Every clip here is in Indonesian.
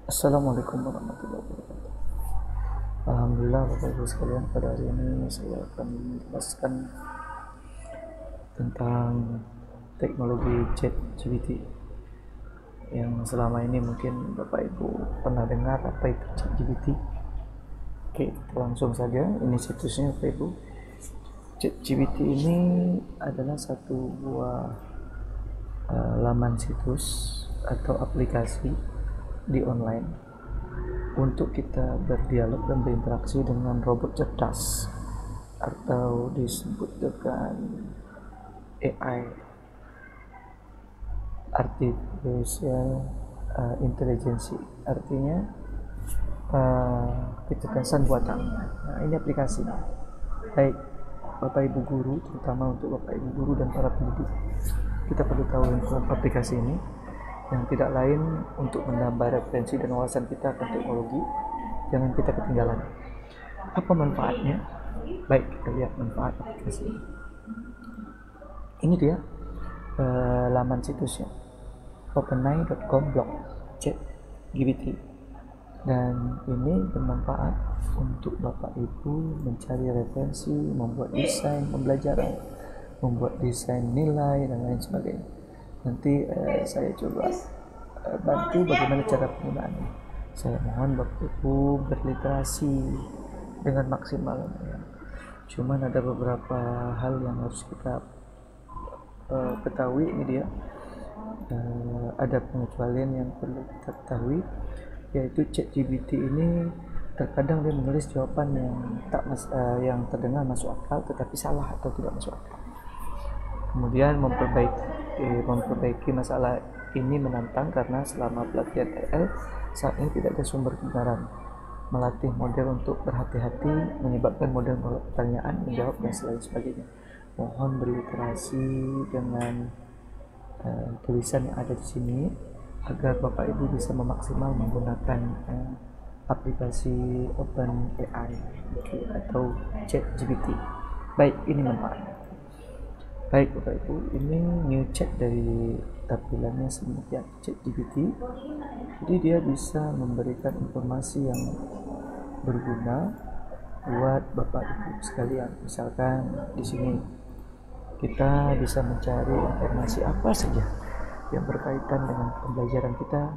Assalamualaikum warahmatullahi wabarakatuh. Alhamdulillah Bapak Ibu sekalian, pada hari ini saya akan menjelaskan tentang teknologi ChatGPT yang selama ini mungkin Bapak Ibu pernah dengar apa itu ChatGPT. Oke, kita langsung saja. Ini situsnya Bapak Ibu. ChatGPT ini adalah satu buah laman situs atau aplikasi di online untuk kita berdialog dan berinteraksi dengan robot cerdas atau disebut dengan AI, artificial intelligence, artinya kecerdasan buatan. Nah, ini aplikasi. Baik Bapak Ibu guru, terutama untuk Bapak Ibu guru dan para pendidik, kita perlu tahu tentang aplikasi ini yang tidak lain untuk menambah referensi dan wawasan kita akan teknologi. Jangan kita ketinggalan. Apa manfaatnya? Baik, kita lihat manfaat aplikasi ini. Ini dia laman situsnya, openai.com /chatgpt, dan ini bermanfaat untuk Bapak Ibu mencari referensi, membuat desain pembelajaran, membuat desain nilai dan lain sebagainya. Nanti saya coba bantu bagaimana cara penggunaannya. Saya mohon Bapak Ibu berliterasi dengan maksimal ya. Cuman ada beberapa hal yang harus kita ketahui. Ini dia ada pengecualian yang perlu kita ketahui, yaitu ChatGPT ini terkadang dia menulis jawaban yang terdengar masuk akal tetapi salah atau tidak masuk akal. Kemudian memperbaiki masalah ini menantang karena selama pelatihan AI saat ini tidak ada sumber kebenaran. Melatih model untuk berhati-hati menyebabkan model pertanyaan menjawab dan selain sebagainya. Mohon berliterasi dengan tulisan yang ada di sini agar Bapak Ibu bisa memaksimal menggunakan aplikasi OpenAI atau ChatGPT. Baik, ini manfaatnya. Baik Bapak Ibu, ini new chat dari tampilannya semuanya ChatGPT. Jadi dia bisa memberikan informasi yang berguna buat Bapak Ibu sekalian. Misalkan di sini kita bisa mencari informasi apa saja yang berkaitan dengan pembelajaran kita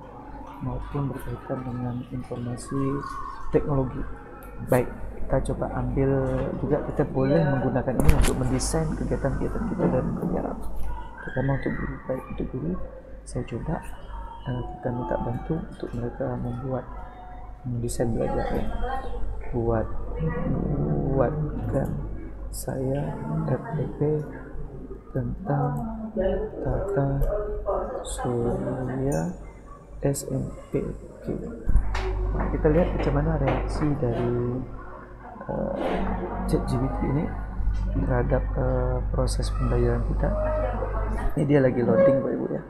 maupun berkaitan dengan informasi teknologi. Baik, kita coba ambil juga, kita boleh menggunakan ini untuk mendesain kegiatan-kegiatan kita dalam pelajaran. Terutama untuk guru, baik untuk guru, saya coba kita minta bantu untuk mereka membuat mendesain belajarnya. Buatkan saya RPP tentang tata surya SMP. Nah, kita lihat bagaimana reaksi dari ChatGPT ini terhadap proses pembelajaran kita. Ini dia lagi loading Bapak Ibu ya.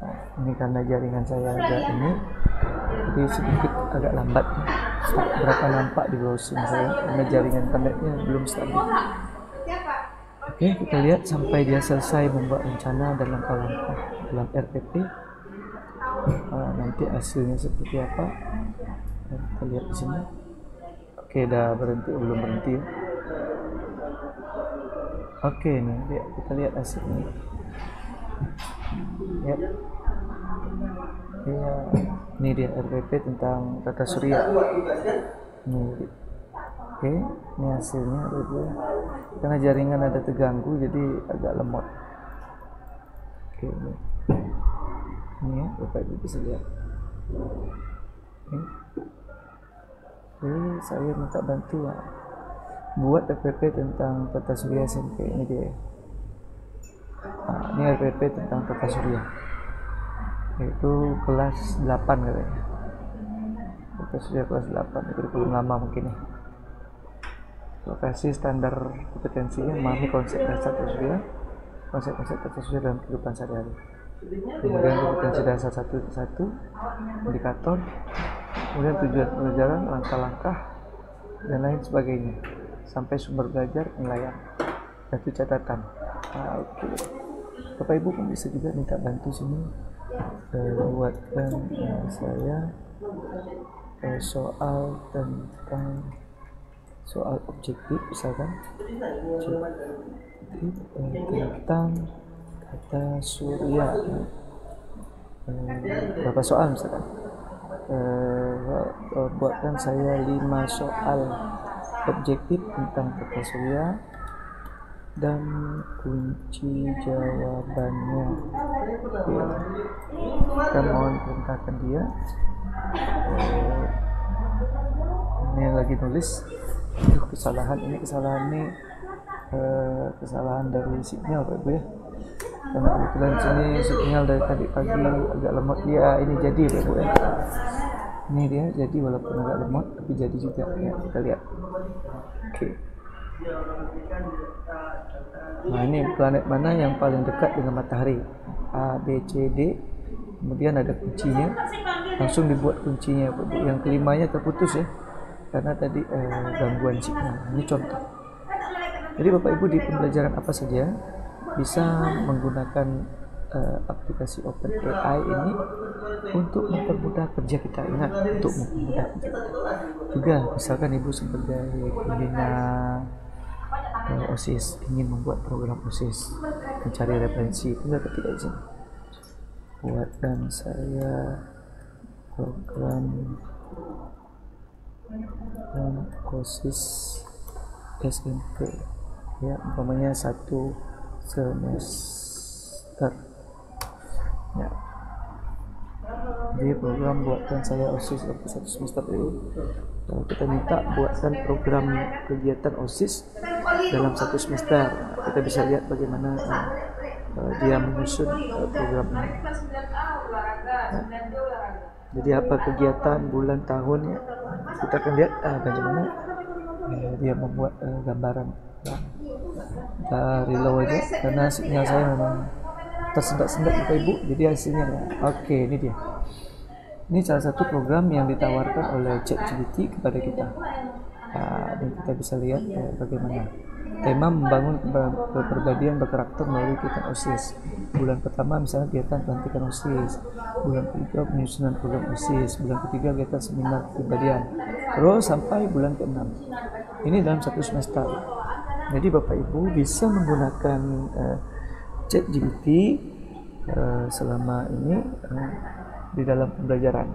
Nah, ini karena jaringan saya agak ini, jadi sedikit agak lambat. Berapa nampak di browsing saya karena jaringan internetnya belum stabil. Oke, kita lihat sampai dia selesai membuat rencana dan langkah-langkah dalam RPP. Nanti hasilnya seperti apa? Kita lihat di sini. Oke, udah berhenti, belum berhenti ya. Oke, nih kita lihat hasilnya. Ya. Iya, ini dia RPP tentang tata surya. Nih. Oke, ini hasilnya ya. Karena jaringan ada terganggu jadi agak lemot. Oke, ini ya, Bapak Ibu bisa lihat. Oke, saya minta bantu ya. Buat RPP tentang tata surya SMP. Ini dia. Nah, ini RPP tentang tata surya. Itu kelas 8 katanya. Tata surya kelas 8, itu belum lama mungkin ya. Lokasi standar kompetensinya memahami konsep dasar tata surya, konsep-konsep tata surya dalam kehidupan sehari-hari. Kemudian kompetensi dasar 1, indikator, kemudian tujuan pelajaran, langkah-langkah dan lain sebagainya, sampai sumber belajar, penilaian, dan catatan. Oke. Bapak Ibu pun bisa juga minta bantu sini buatkan saya soal tentang soal objektif, misalkan tentang kata surya, berapa soal misalkan. Buatkan saya 5 soal objektif tentang kata surya dan kunci jawabannya. Kita mohon perintahkan dia. Ini lagi nulis. Kesalahan ini kesalahan dari sinyal Pak Ibu ya, karena kebetulan sini sinyal dari tadi pagi agak lemot. Dia ini jadi Pak Ibu ya, ini dia jadi walaupun agak lemot tapi jadi juga ya, kita lihat. Oke. Nah, ini planet mana yang paling dekat dengan matahari? A, B, C, D. Kemudian ada kuncinya, langsung dibuat kuncinya Pak Ibu. Yang kelimanya terputus ya, karena tadi gangguan signal. Ini contoh. Jadi Bapak Ibu di pembelajaran apa saja bisa menggunakan aplikasi OpenAI ini untuk mempermudah kerja kita. Ingat, untuk mempermudah kerja juga. Misalkan Ibu sebagai pembina OSIS ingin membuat program OSIS, mencari referensi, tinggal ketik di sini. Buatkan saya program OSIS SMP ya, umpamanya 1 semester ya. Jadi program buatkan saya OSIS untuk 1 semester itu. Kalau kita minta buatkan program kegiatan OSIS dalam 1 semester, kita bisa lihat bagaimana dia menyusun program ini. Jadi apa kegiatan, bulan, tahun ya, kita akan lihat bagaimana dia membuat gambaran. Dari low aja karena sinyal saya memang tersendat-sendat Bapak Ibu, jadi hasilnya ya. Oke, ini dia. Ini salah satu program yang ditawarkan oleh ChatGPT kepada kita. Dan kita bisa lihat bagaimana tema membangun kepribadian berkarakter melalui kegiatan OSIS. Bulan pertama misalnya kegiatan pelantikan OSIS, bulan ketiga penyusunan program OSIS, bulan ketiga kegiatan seminar kepribadian, terus sampai bulan ke-6. Ini dalam 1 semester. Jadi Bapak Ibu bisa menggunakan ChatGPT selama ini di dalam pembelajaran.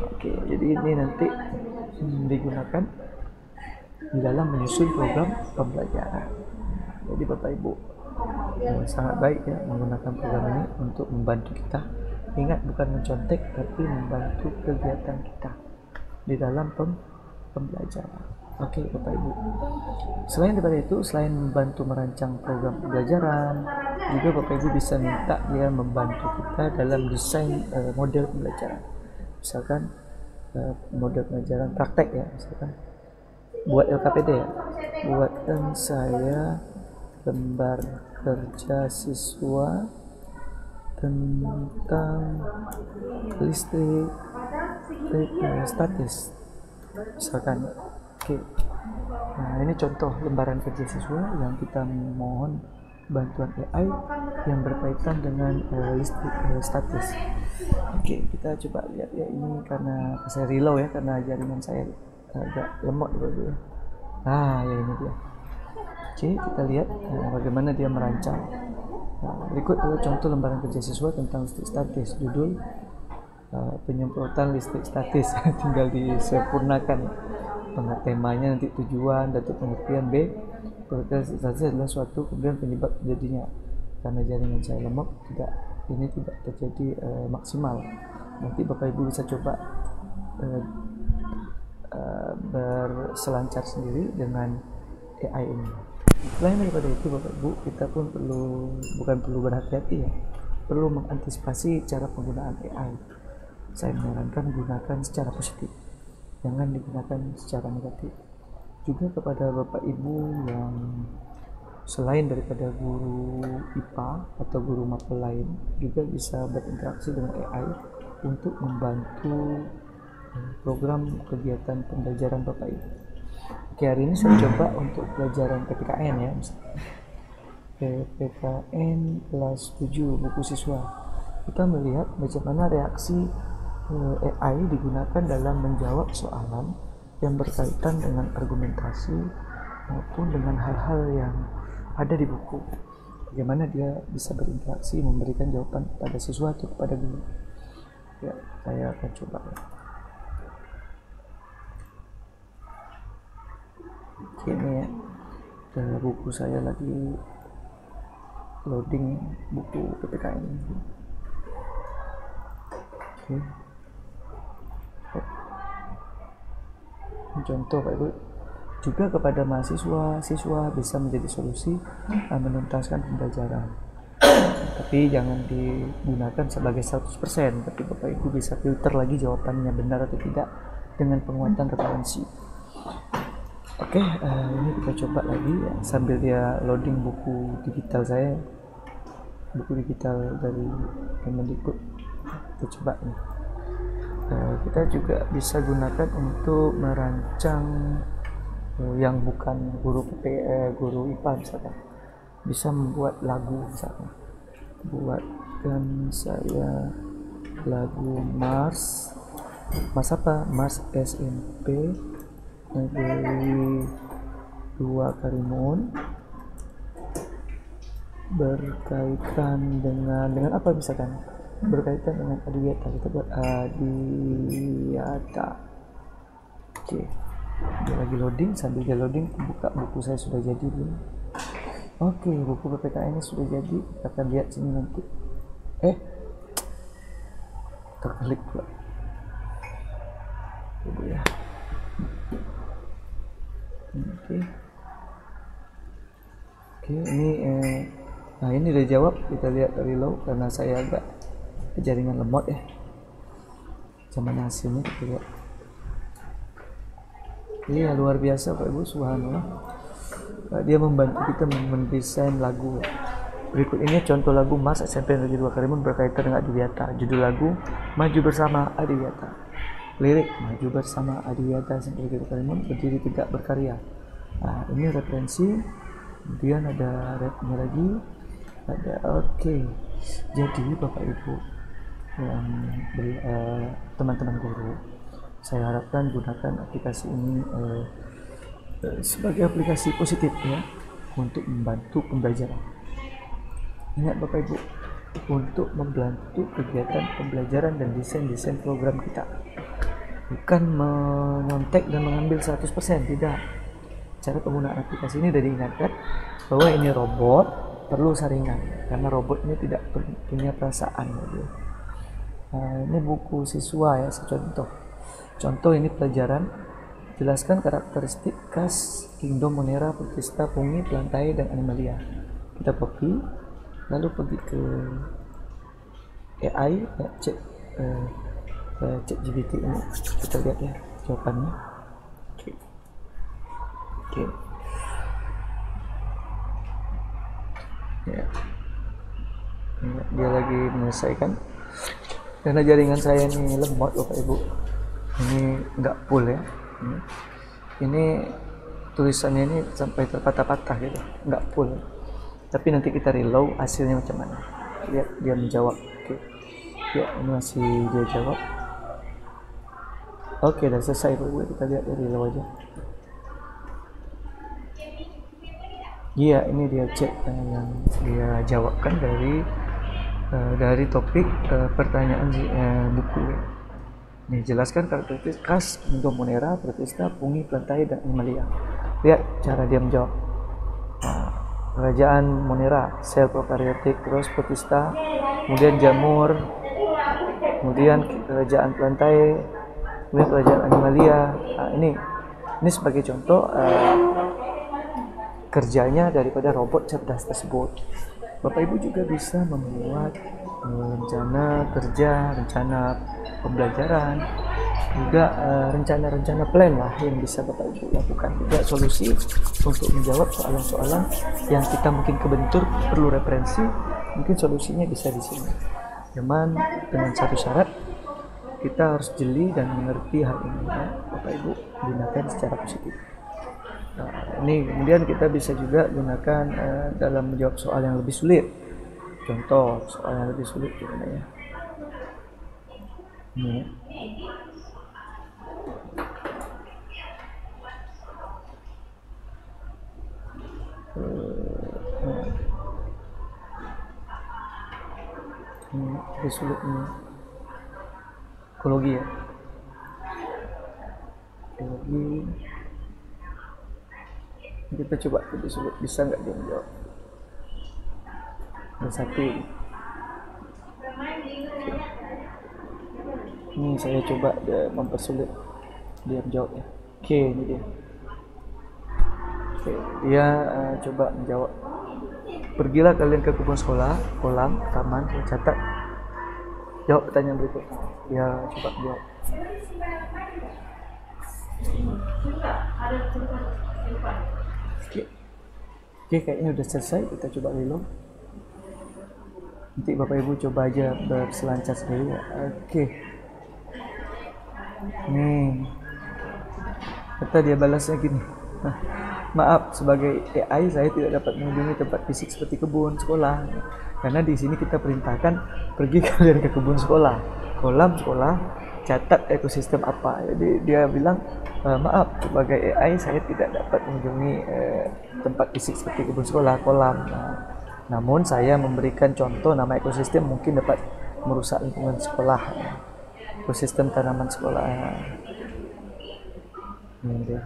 Oke, jadi ini nanti digunakan di dalam menyusun program pembelajaran. Jadi Bapak Ibu sangat baik ya menggunakan program ini untuk membantu kita. Ingat, bukan mencontek tapi membantu kegiatan kita di dalam pembelajaran. Oke Bapak Ibu, selain daripada itu, selain membantu merancang program pembelajaran, juga Bapak Ibu bisa minta dia membantu kita dalam desain model pembelajaran. Misalkan model pembelajaran praktek ya, misalkan buat LKPD ya, buatkan saya lembar kerja siswa tentang listrik statis misalkan. Oke. Nah, ini contoh lembaran kerja siswa yang kita mohon bantuan AI yang berkaitan dengan listrik statis. Oke, kita coba lihat ya, ini karena saya reload ya, karena jaringan saya agak lemot dulu ya. Ya ini dia. Oke, kita lihat bagaimana dia merancang. Berikut contoh lembaran kerja siswa tentang listrik statis. Judul penyemprotan listrik statis. Tinggal disempurnakan. Temanya nanti tujuan, data pengertian. B, penyemprotan statis adalah suatu kemudian penyebab terjadinya. Karena jaringan saya lemot, ini tidak terjadi maksimal. Nanti Bapak Ibu bisa coba berselancar sendiri dengan AI ini. Selain daripada itu Bapak Ibu, kita pun bukan perlu berhati-hati ya, perlu mengantisipasi cara penggunaan AI. Saya menyarankan gunakan secara positif, jangan digunakan secara negatif. Juga kepada Bapak Ibu yang selain daripada guru IPA atau guru mapel lain, juga bisa berinteraksi dengan AI untuk membantu program kegiatan pembelajaran Bapak Ibu. Oke, hari ini saya coba untuk pelajaran PPKN ya, misalnya PPKN kelas 7 buku siswa. kita melihat bagaimana reaksi AI digunakan dalam menjawab soalan yang berkaitan dengan argumentasi maupun dengan hal-hal yang ada di buku. Bagaimana dia bisa berinteraksi memberikan jawaban pada sesuatu kepada guru. Ya, saya akan coba ya. Oke, ini ya, buku saya lagi loading buku PPKN. Oke. Contoh Pak Ibu, juga kepada mahasiswa bisa menjadi solusi menuntaskan pembelajaran. Tapi jangan digunakan sebagai 100%, tapi Bapak Ibu bisa filter lagi jawabannya benar atau tidak dengan penguatan referensi. Oke, ini kita coba lagi ya, sambil dia loading buku digital saya, buku digital dari Kemendikbud. Kita coba nih. Kita juga bisa gunakan untuk merancang yang bukan guru IPA misalkan. Bisa membuat lagu misalkan. Buatkan saya lagu Mars apa? Mars SMP Negeri 2 Karimun, berkaitan dengan apa misalkan? Berkaitan dengan Adiwiyata. Kita buat Adiwiyata. Oke, dia lagi loading. Sambil dia loading, buka buku saya sudah jadi belum? Oke, buku PPKN ini sudah jadi. Kita akan lihat sini nanti. Terklik pula. Coba ya. Oke, ini nah ini udah jawab. Kita lihat dari low karena saya agak jaringan lemot ya. Cuman hasilnya kita lihat. Iya, luar biasa Pak Ibu, subhanallah. Dia membantu kita mendesain lagu. Berikut ini contoh lagu Mars SMP Negeri 2 Karimun berkaitan dengan Adiwiyata. Judul lagu Maju Bersama Adiwiyata. Lirik Maju Bersama Adiwiyata SMP Negeri 2 Karimun, berdiri tegak berkarya. Nah, ini referensi. Kemudian ada rapnya lagi. Ada oke. Jadi Bapak Ibu yang teman-teman guru, saya harapkan gunakan aplikasi ini sebagai aplikasi positif ya, untuk membantu pembelajaran. Ingat Bapak Ibu, untuk membantu kegiatan pembelajaran dan desain program kita, bukan menyontek dan mengambil 100%, tidak. Cara penggunaan aplikasi ini sudah diingatkan bahwa ini robot, perlu saringan karena robotnya tidak punya perasaan gitu. Ini buku siswa ya, contoh ini pelajaran. Jelaskan karakteristik khas Kingdom Monera, Protista, Pungi, Plantae, dan Animalia. Kita copy, lalu pergi ke AI ya, cek GPT ini. Kita lihat ya jawabannya. Oke. Ya. Dia lagi menyelesaikan. Karena jaringan saya ini lemot Bapak Ibu, ini enggak full ya. Ini tulisannya ini sampai terpatah-patah gitu, enggak full. Tapi nanti kita reload hasilnya macam mana. Lihat dia menjawab. Oke. Ya, ini masih dia jawab. Oke, udah selesai Bapak Ibu. Kita lihat dari reload aja. Iya, ini dia cek yang dia jawabkan dari topik pertanyaan buku. Nih, jelaskan karakteristik khas Kingdom Monera, Protista, Pungi, Plantae, dan Animalia. Lihat cara dia menjawab. Nah, kerajaan Monera, sel prokaryotik, terus Protista, kemudian jamur, kemudian kerajaan Plantae, kemudian kerajaan Animalia. Nah, ini sebagai contoh kerjanya daripada robot cerdas tersebut. Bapak Ibu juga bisa membuat rencana kerja, rencana pembelajaran, juga rencana-rencana plan lah yang bisa Bapak Ibu lakukan. Juga solusi untuk menjawab soalan-soalan yang kita mungkin kebentur perlu referensi, mungkin solusinya bisa di sini. Cuman dengan satu syarat, kita harus jeli dan mengerti hal ini ya. Bapak Ibu gunakan secara positif. Nah, ini kemudian kita bisa juga gunakan dalam menjawab soal yang lebih sulit. Contoh soal yang lebih sulit gimana ya? Ini. Ini sulit ini. Ekologi ya. Ekologi. Kita coba lebih sulit, bisa nggak dia menjawab? Ada satu. Ini saya coba dia mempersulit dia menjawab ya. Oke, ini dia. Oke, dia coba menjawab. Pergilah kalian ke kebun sekolah, kolam, taman, catat. Jawab pertanyaan berikut. Ya, coba jawab. Oke. Oke, kayaknya udah selesai. Kita coba reload. Nanti Bapak Ibu coba aja berselancar sendiri ya. Oke. Nih. Kata dia balasnya gini. Nah, maaf, sebagai AI saya tidak dapat mengunjungi tempat fisik seperti kebun sekolah. Karena di sini kita perintahkan pergi kalian ke kebun sekolah, kolam sekolah, catat ekosistem apa. Jadi dia bilang, maaf, sebagai AI saya tidak dapat mengunjungi tempat fisik seperti kebun sekolah, kolam. Namun saya memberikan contoh nama ekosistem mungkin dapat merusak lingkungan sekolah, ekosistem tanaman sekolah. Ini dia.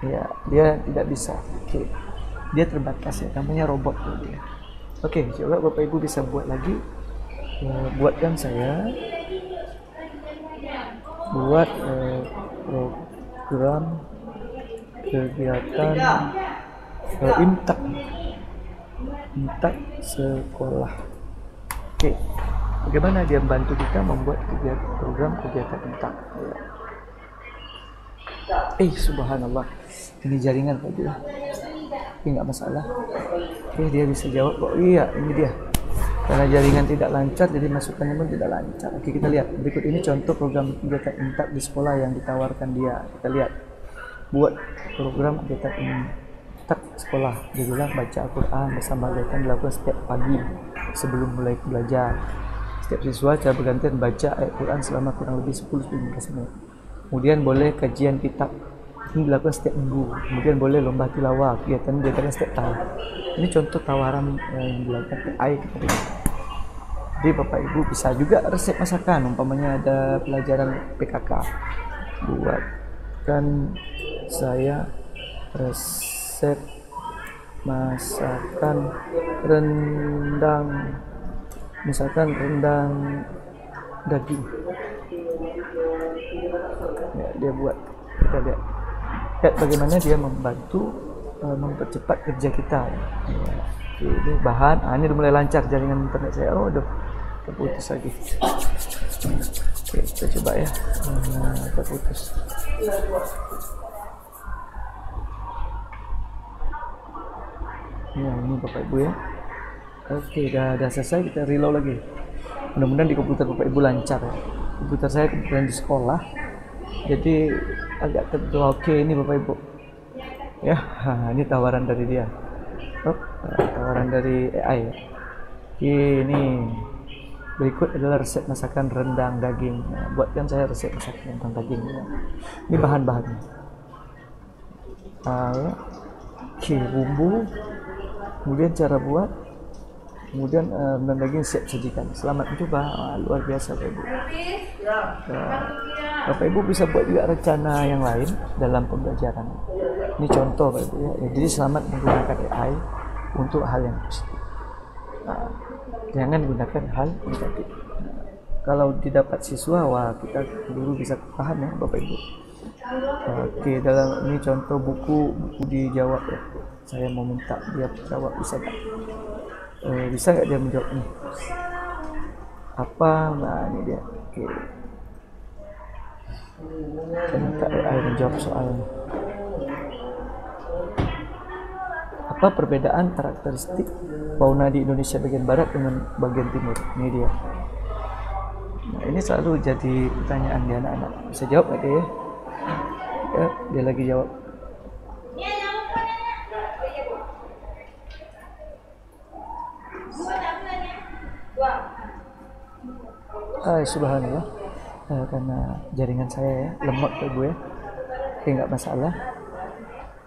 Ya, dia tidak bisa. Oke. Dia terbatas ya, namanya robot dia. Oke, coba Bapak Ibu bisa buat lagi. Buatkan saya buat program kegiatan imtak sekolah. Oke. Bagaimana dia membantu kita membuat program kegiatan imtak? Ya. Subhanallah, ini jaringan Pak dia. Ini nggak masalah. Oke, dia bisa jawab kok. Iya, ini dia. Karena jaringan tidak lancar, jadi masukannya pun tidak lancar. Oke, kita lihat. Berikut ini contoh program kegiatan imtak di sekolah yang ditawarkan dia. Kita lihat. Buat program kegiatan imtak sekolah. Dia bilang baca Al-Quran bersama kegiatan dilakukan setiap pagi sebelum mulai belajar. Setiap siswa cara bergantian baca ayat Quran selama kurang lebih 10-15 menit. Kemudian boleh kajian kitab, ini dilakukan setiap minggu. Kemudian boleh lomba tilawah, kegiatan diadakan setiap tahun. Ini contoh tawaran yang dilakukan AI kepada kita. Jadi Bapak Ibu bisa juga resep masakan, umpamanya ada pelajaran PKK. Buatkan saya resep masakan rendang, misalkan rendang daging. Ya, dia buat, kita lihat bagaimana dia membantu mempercepat kerja kita. Ya, ini bahan, ini udah mulai lancar jaringan internet saya. Udah terputus lagi. Oke, kita coba ya. Terputus. Ya, ini Bapak Ibu ya. Oke, udah selesai, kita reload lagi. Mudah-mudahan di komputer Bapak Ibu lancar ya. Komputer saya kebetulan di sekolah, jadi agak tertutup. Oke, ini Bapak Ibu ya. Ini tawaran dari dia. Tawaran dari AI ya. Ini berikut adalah resep masakan rendang daging. Buatkan saya resep masakan rendang daging ya. Ini bahan-bahannya. Oke, bumbu, kemudian cara buat, kemudian rendang daging siap sajikan. Selamat mencoba. Luar biasa Bapak Ibu. Bapak Ibu bisa buat juga rencana yang lain dalam pembelajaran. Ini contoh Bapak Ibu ya. Jadi selamat menggunakan AI untuk hal yang positif. Jangan gunakan hal negatif. Kalau didapat siswa, wah kita guru bisa paham ya Bapak Ibu. Oke, dalam ini contoh buku dijawab ya. Saya mau minta dia jawab, bisa nggak? Bisa nggak dia menjawab nih? Apa? Nah ini dia. Oke. Saya minta AI menjawab soalnya. Apa perbedaan karakteristik fauna di Indonesia bagian barat dengan bagian timur? Ini dia. Nah, ini selalu jadi pertanyaan di anak-anak. Bisa jawab nggak dia? Ya, dia lagi jawab. Subhanallah. Karena jaringan saya ya lemot Bapak Ibu ya. Oke, nggak masalah.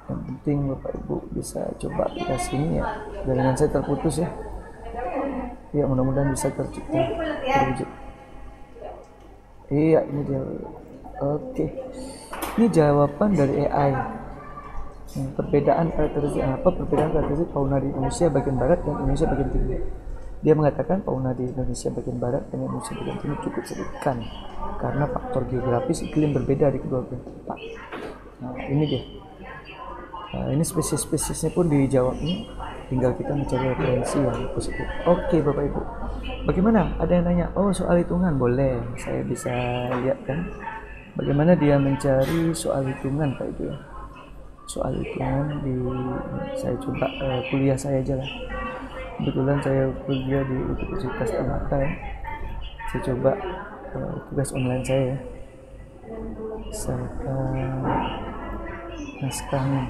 Yang penting Bapak Ibu bisa coba aplikasi ini ya. Jaringan saya terputus ya. Ya mudah-mudahan bisa terwujud. Iya, ini dia. Oke. Ini jawaban dari AI. Perbedaan karakteristik fauna di Indonesia bagian barat dan Indonesia bagian timur. Dia mengatakan fauna di Indonesia bagian barat dan Indonesia bagian timur cukup signifikan karena faktor geografis iklim berbeda di kedua tempat. Nah, ini dia. Ini spesies-spesiesnya pun dijawab nih. Tinggal kita mencari referensi yang positif. Oke Bapak Ibu. Bagaimana? Ada yang nanya, oh soal hitungan boleh. Saya bisa lihat kan. Bagaimana dia mencari soal hitungan Pak Ibu ya. Soal hitungan saya coba kuliah saya aja lah. Kebetulan saya kuliah di Universitas Ternate ya. Saya coba tugas online saya ya. Saya naskahnya.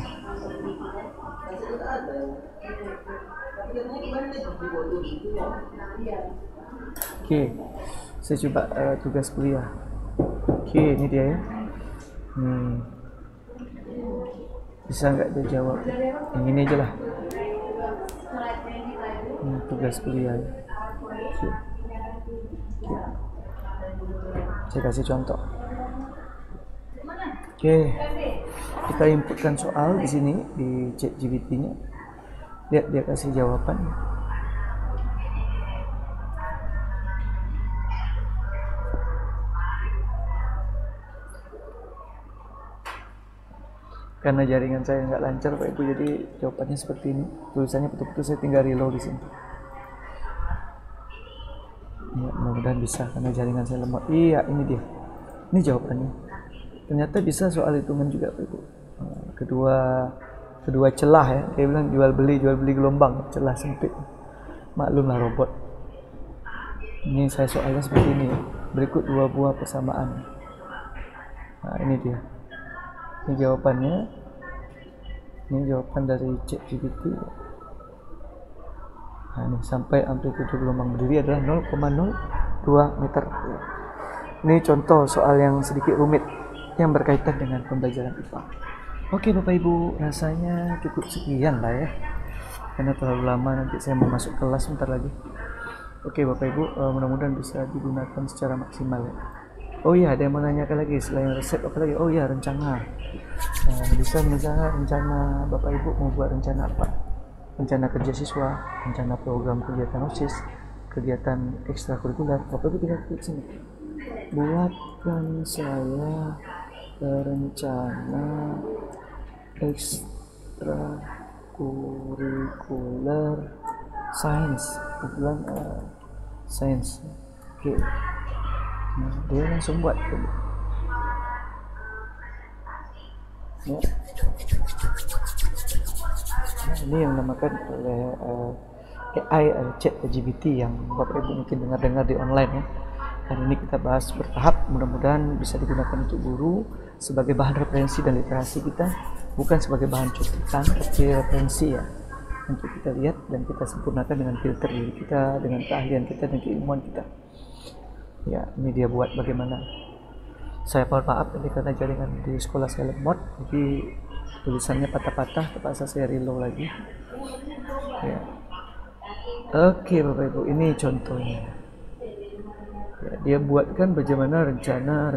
Oke, saya coba tugas kuliah. Oke, ini dia ya. Bisa nggak dia jawab? Yang ini aja lah. Tugas kuliah. Oke. Saya kasih contoh. Oke, kita inputkan soal di sini di ChatGPT-nya. Lihat dia kasih jawaban. Karena jaringan saya nggak lancar Pak Ibu, jadi jawabannya seperti ini. Tulisannya betul-betul saya tinggal reload di sini. Ya, mudah-mudahan bisa karena jaringan saya lemot. Iya, ini dia. Ini jawabannya. Ternyata bisa soal hitungan juga Pak Ibu. Kedua celah ya. Dia bilang jual beli gelombang, celah sempit. Maklumlah robot. Ini saya soalnya seperti ini. Berikut dua buah persamaan. Nah, ini dia. Ini jawabannya. Ini jawaban dari ChatGPT. Nah, ini sampai amplitude gelombang berdiri adalah 0,02 meter. Ini contoh soal yang sedikit rumit yang berkaitan dengan pembelajaran IPA. Oke Bapak Ibu, rasanya cukup sekian lah ya. Karena terlalu lama nanti saya mau masuk kelas sebentar lagi. Oke Bapak Ibu, mudah-mudahan bisa digunakan secara maksimal ya. Oh iya, ada yang mau nanyakan lagi selain resep apa lagi? Oh iya, rencana. Bisa rencana Bapak Ibu mau buat rencana apa? Rencana kerja siswa, rencana program kegiatan OSIS, kegiatan ekstrakurikuler. Bapak Ibu tinggal klik sini. Buatkan saya rencana ekstrakurikuler sains. Kebetulan sains. Oke. Nah, dia langsung buat ya. Nah, ini yang dinamakan oleh AI ChatGPT yang Bapak Ibu mungkin dengar-dengar di online ya. Dan ini kita bahas bertahap, mudah-mudahan bisa digunakan untuk guru sebagai bahan referensi dan literasi kita, bukan sebagai bahan contekan, tapi referensi ya, untuk kita lihat dan kita sempurnakan dengan filter diri kita, dengan keahlian kita dan keilmuan kita. Ya, ini dia buat bagaimana. Saya mohon maaf ini karena jaringan di sekolah saya lemot, jadi tulisannya patah-patah, terpaksa saya reload lagi. Ya. Oke Bapak Ibu, ini contohnya. Ya, dia buatkan bagaimana rencana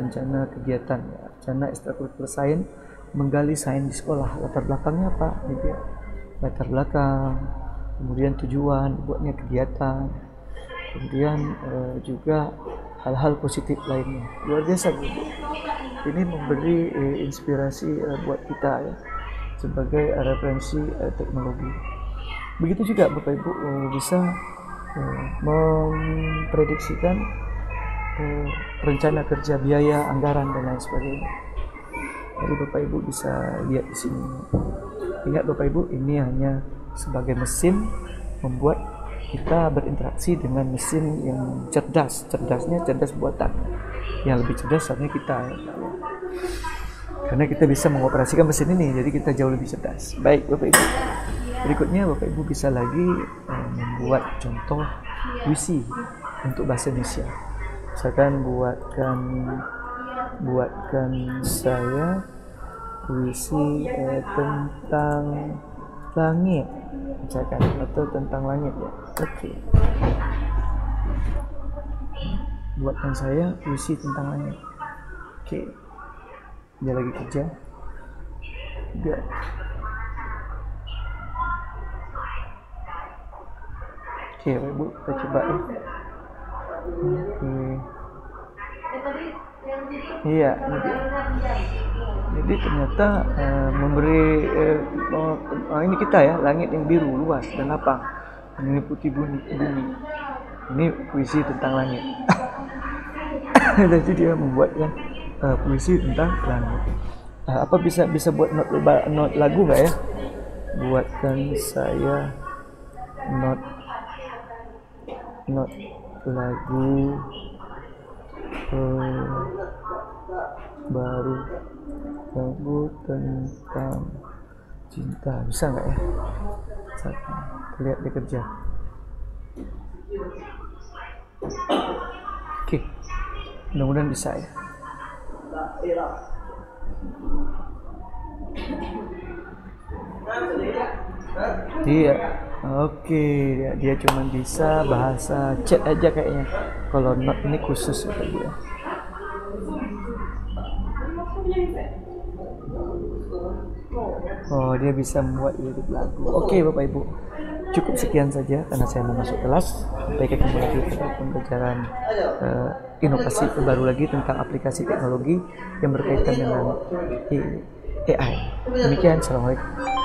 kegiatan, ya. Rencana ekstrakurikuler sains, menggali sains di sekolah. Latar belakangnya apa? Ini dia. Latar belakang, kemudian tujuan, buatnya kegiatan, kemudian juga hal-hal positif lainnya. Luar biasa Bu. Ini memberi inspirasi buat kita ya, sebagai referensi teknologi. Begitu juga Bapak Ibu bisa memprediksikan rencana kerja, biaya, anggaran dan lain sebagainya. Jadi Bapak Ibu bisa lihat di sini. Ingat Bapak Ibu, ini hanya sebagai mesin membuat kita berinteraksi dengan mesin yang cerdas. Cerdasnya cerdas buatan. Yang lebih cerdas sebenarnya kita ya. Karena kita bisa mengoperasikan mesin ini, jadi kita jauh lebih cerdas. Baik Bapak Ibu, berikutnya Bapak Ibu bisa lagi membuat contoh puisi untuk bahasa Indonesia. Misalkan buatkan saya puisi tentang langit, misalkan, atau tentang langit ya. Oke. Buatkan saya puisi tentang langit. Oke. Dia lagi kerja. Enggak. Oke, Ibu, kita coba ya. Oke. Iya, jadi ternyata memberi ini kita ya, langit yang biru luas dan lapang, meliputi bumi. Ini puisi tentang langit. Jadi dia membuatkan puisi tentang langit. Apa bisa buat not lagu nggak ya? Buatkan saya not lagu baru tentang cinta, bisa nggak ya? Lihat dia kerja. Oke, mudah-mudahan bisa ya. Iya, oke, dia cuma bisa bahasa chat aja kayaknya. Kalau not ini khusus untuk dia. Oh, dia bisa membuat lirik lagu. Oke, Bapak Ibu, cukup sekian saja karena saya mau masuk kelas. Sampai ketemu lagi pada pembelajaran inovasi terbaru lagi tentang aplikasi teknologi yang berkaitan dengan AI. Demikian, assalamualaikum.